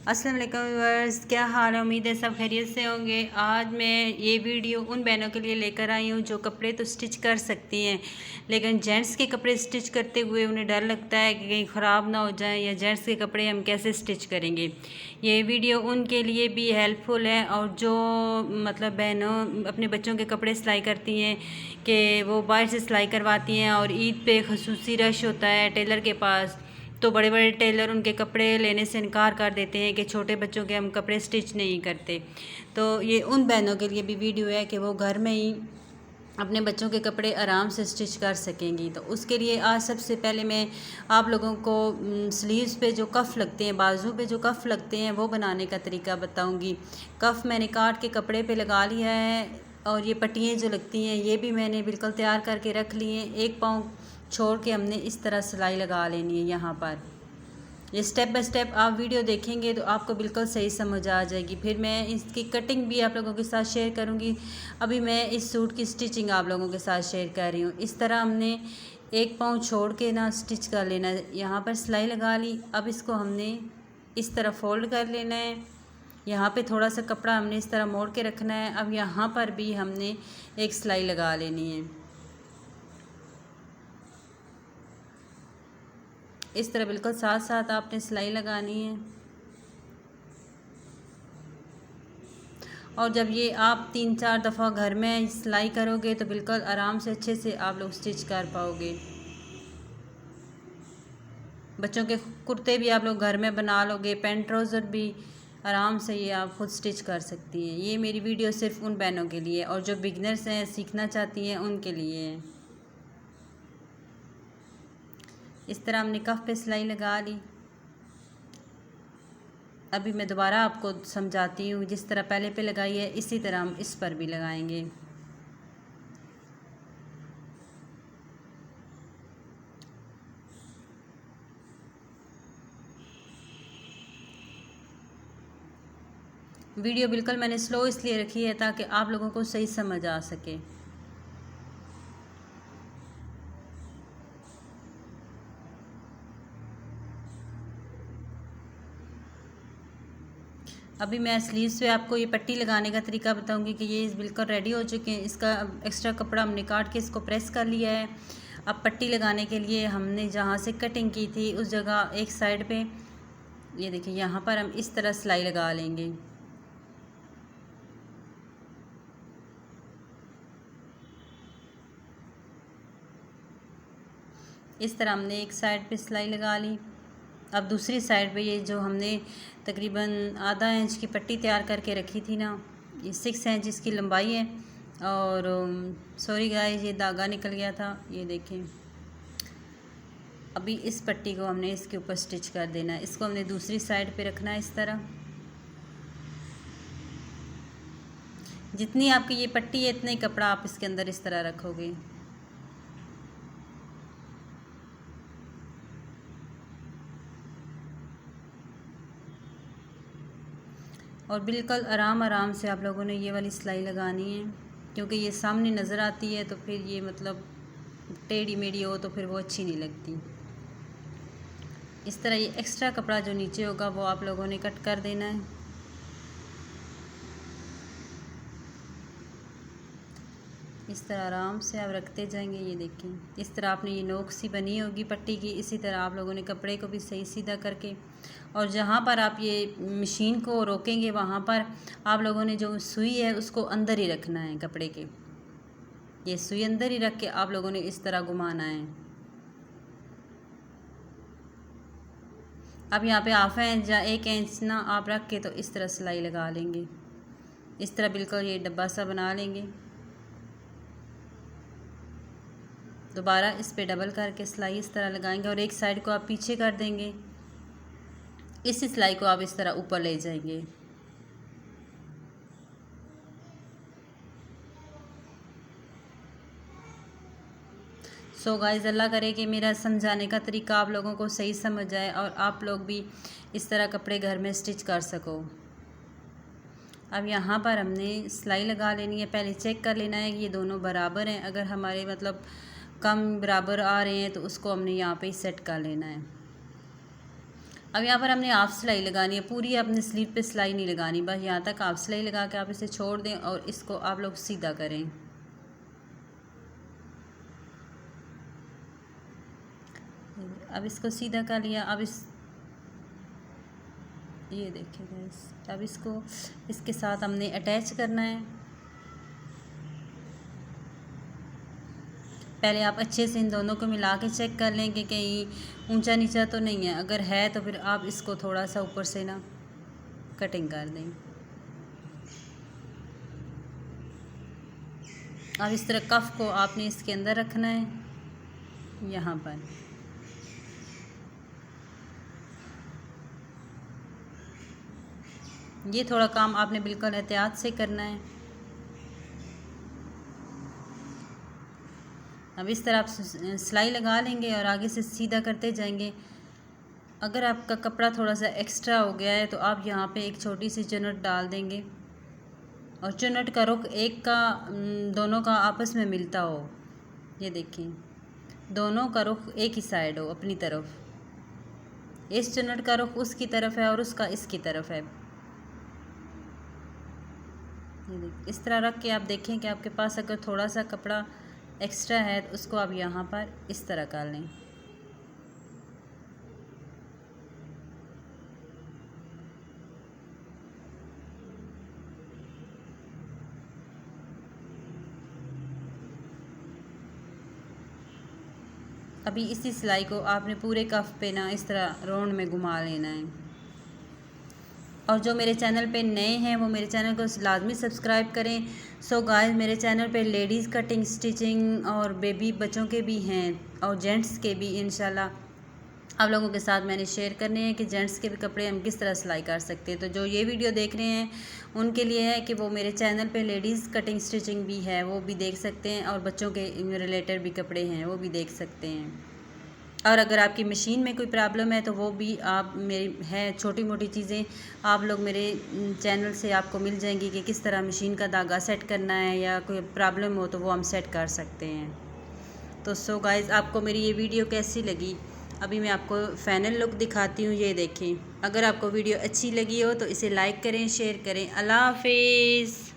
अस्सलाम वालेकुम व्यूअर्स, क्या हाल है। उम्मीद है सब खैरियत से होंगे। आज मैं ये वीडियो उन बहनों के लिए लेकर आई हूँ जो कपड़े तो स्टिच कर सकती हैं, लेकिन जेंट्स के कपड़े स्टिच करते हुए उन्हें डर लगता है कि कहीं ख़राब ना हो जाए, या जेंट्स के कपड़े हम कैसे स्टिच करेंगे। ये वीडियो उनके लिए भी हेल्पफुल है, और जो मतलब बहनों अपने बच्चों के कपड़े सिलाई करती हैं कि वो बाहर से सिलाई करवाती हैं और ईद पे खसूसी रश होता है टेलर के पास, तो बड़े बड़े टेलर उनके कपड़े लेने से इनकार कर देते हैं कि छोटे बच्चों के हम कपड़े स्टिच नहीं करते। तो ये उन बहनों के लिए भी वीडियो है कि वो घर में ही अपने बच्चों के कपड़े आराम से स्टिच कर सकेंगी। तो उसके लिए आज सबसे पहले मैं आप लोगों को स्लीव्स पे जो कफ़ लगते हैं, बाजू पे जो कफ़ लगते हैं, वो बनाने का तरीका बताऊंगी। कफ़ मैंने काट के कपड़े पे लगा लिया है, और ये पट्टियाँ जो लगती हैं ये भी मैंने बिल्कुल तैयार करके रख ली हैं। एक पाँव छोड़ के हमने इस तरह सिलाई लगा लेनी है। यहाँ पर ये स्टेप बाय स्टेप आप वीडियो देखेंगे तो आपको बिल्कुल सही समझ आ जाएगी। फिर मैं इसकी कटिंग भी आप लोगों के साथ शेयर करूँगी। अभी मैं इस सूट की स्टिचिंग आप लोगों के साथ शेयर कर रही हूँ। इस तरह हमने एक पाँव छोड़ के ना स्टिच कर लेना है। यहाँ पर सिलाई लगा ली। अब इसको हमने इस तरह फोल्ड कर लेना है। यहाँ पे थोड़ा सा कपड़ा हमने इस तरह मोड़ के रखना है। अब यहाँ पर भी हमने एक सिलाई लगा लेनी है। इस तरह बिल्कुल साथ साथ आपने सिलाई लगानी है। और जब ये आप 3-4 दफ़ा घर में सिलाई करोगे तो बिल्कुल आराम से अच्छे से आप लोग स्टिच कर पाओगे। बच्चों के कुर्ते भी आप लोग घर में बना लोगे, पैंट ट्राउज़र भी आराम से ये आप खुद स्टिच कर सकती हैं। ये मेरी वीडियो सिर्फ उन बहनों के लिए और जो बिगनर्स हैं, सीखना चाहती हैं, उनके लिए है। इस तरह हमने कफ पे सिलाई लगा ली। अभी मैं दोबारा आपको समझाती हूँ। जिस तरह पहले पे लगाई है इसी तरह हम इस पर भी लगाएंगे। वीडियो बिल्कुल मैंने स्लो इसलिए रखी है ताकि आप लोगों को सही समझ आ सके। अभी मैं स्लीव्स पे आपको ये पट्टी लगाने का तरीका बताऊंगी कि ये बिल्कुल रेडी हो चुके हैं। इसका एक्स्ट्रा कपड़ा हमने काट के इसको प्रेस कर लिया है। अब पट्टी लगाने के लिए हमने जहाँ से कटिंग की थी उस जगह एक साइड पे ये देखिए, यहाँ पर हम इस तरह सिलाई लगा लेंगे। इस तरह हमने एक साइड पे सिलाई लगा ली। अब दूसरी साइड पे ये जो हमने तकरीबन आधा इंच की पट्टी तैयार करके रखी थी ना, ये 6 इंच इसकी लंबाई है। और सॉरी गाइस, ये धागा निकल गया था, ये देखें। अभी इस पट्टी को हमने इसके ऊपर स्टिच कर देना है। इसको हमने दूसरी साइड पे रखना है। इस तरह जितनी आपकी ये पट्टी है इतना ही कपड़ा आप इसके अंदर इस तरह रखोगे। और बिल्कुल आराम आराम से आप लोगों ने ये वाली सिलाई लगानी है, क्योंकि ये सामने नज़र आती है तो फिर ये मतलब टेढ़ी मेढ़ी हो तो फिर वो अच्छी नहीं लगती। इस तरह ये एक्स्ट्रा कपड़ा जो नीचे होगा वो आप लोगों ने कट कर देना है। इस तरह आराम से आप रखते जाएंगे। ये देखें, इस तरह आपने ये नोक सी बनी होगी पट्टी की। इसी तरह आप लोगों ने कपड़े को भी सही सीधा करके, और जहाँ पर आप ये मशीन को रोकेंगे वहाँ पर आप लोगों ने जो सुई है उसको अंदर ही रखना है कपड़े के। ये सुई अंदर ही रख के आप लोगों ने इस तरह घुमाना है। अब यहाँ पे हाफ इंच या 1 इंच ना आप रख के तो इस तरह सिलाई लगा लेंगे। इस तरह बिल्कुल ये डब्बा सा बना लेंगे। दोबारा इस पे डबल करके सिलाई इस तरह लगाएंगे और एक साइड को आप पीछे कर देंगे। इस सिलाई को आप इस तरह ऊपर ले जाएंगे। सो गाइस, अल्लाह करे कि मेरा समझाने का तरीका आप लोगों को सही समझ आए और आप लोग भी इस तरह कपड़े घर में स्टिच कर सको। अब यहाँ पर हमने सिलाई लगा लेनी है। पहले चेक कर लेना है कि ये दोनों बराबर हैं। अगर हमारे मतलब कम बराबर आ रहे हैं तो उसको हमने यहाँ पे ही सेट कर लेना है। अब यहाँ पर हमने हाफ सिलाई लगानी है, पूरी अपने स्लीव पे सिलाई नहीं लगानी, बस यहाँ तक हाफ सिलाई लगा के आप इसे छोड़ दें और इसको आप लोग सीधा करें। अब इसको सीधा कर लिया। अब ये देखिए गाइस, अब इसको इसके साथ हमने अटैच करना है। पहले आप अच्छे से इन दोनों को मिला के चेक कर लें कि कहीं ऊंचा नीचा तो नहीं है। अगर है तो फिर आप इसको थोड़ा सा ऊपर से ना कटिंग कर दें। अब इस तरह कफ को आपने इसके अंदर रखना है, यहाँ पर। ये थोड़ा काम आपने बिल्कुल एहतियात से करना है। अब इस तरह आप सिलाई लगा लेंगे और आगे से सीधा करते जाएंगे। अगर आपका कपड़ा थोड़ा सा एक्स्ट्रा हो गया है तो आप यहाँ पे एक छोटी सी चुन्नट डाल देंगे और चुन्नट का रुख एक का दोनों का आपस में मिलता हो। ये देखिए, दोनों का रुख एक ही साइड हो अपनी तरफ। इस चुन्नट का रुख उसकी तरफ है और उसका इसकी तरफ है। इस तरह रख के आप देखें कि आपके पास अगर थोड़ा सा कपड़ा एक्स्ट्रा है तो उसको आप यहाँ पर इस तरह कर लें। अभी इसी सिलाई को आपने पूरे कफ पे ना इस तरह राउंड में घुमा लेना है। और जो मेरे चैनल पे नए हैं वो मेरे चैनल को लाजमी सब्सक्राइब करें। सो गाइस, मेरे चैनल पे लेडीज़ कटिंग, स्टिचिंग और बेबी बच्चों के भी हैं और जेंट्स के भी इंशाल्लाह आप लोगों के साथ मैंने शेयर करने हैं कि जेंट्स के भी कपड़े हम किस तरह सिलाई कर सकते हैं। तो जो ये वीडियो देख रहे हैं उनके लिए है कि वो मेरे चैनल पे लेडीज़ कटिंग स्टिचिंग भी है, वो भी देख सकते हैं, और बच्चों के रिलेटेड भी कपड़े हैं वो भी देख सकते हैं। और अगर आपकी मशीन में कोई प्रॉब्लम है तो वो भी आप मेरी है छोटी मोटी चीज़ें आप लोग मेरे चैनल से आपको मिल जाएंगी कि किस तरह मशीन का धागा सेट करना है, या कोई प्रॉब्लम हो तो वो हम सेट कर सकते हैं। तो सो गाइज़, आपको मेरी ये वीडियो कैसी लगी? अभी मैं आपको फाइनल लुक दिखाती हूँ। ये देखें, अगर आपको वीडियो अच्छी लगी हो तो इसे लाइक करें, शेयर करें। अल्लाह हाफिज़।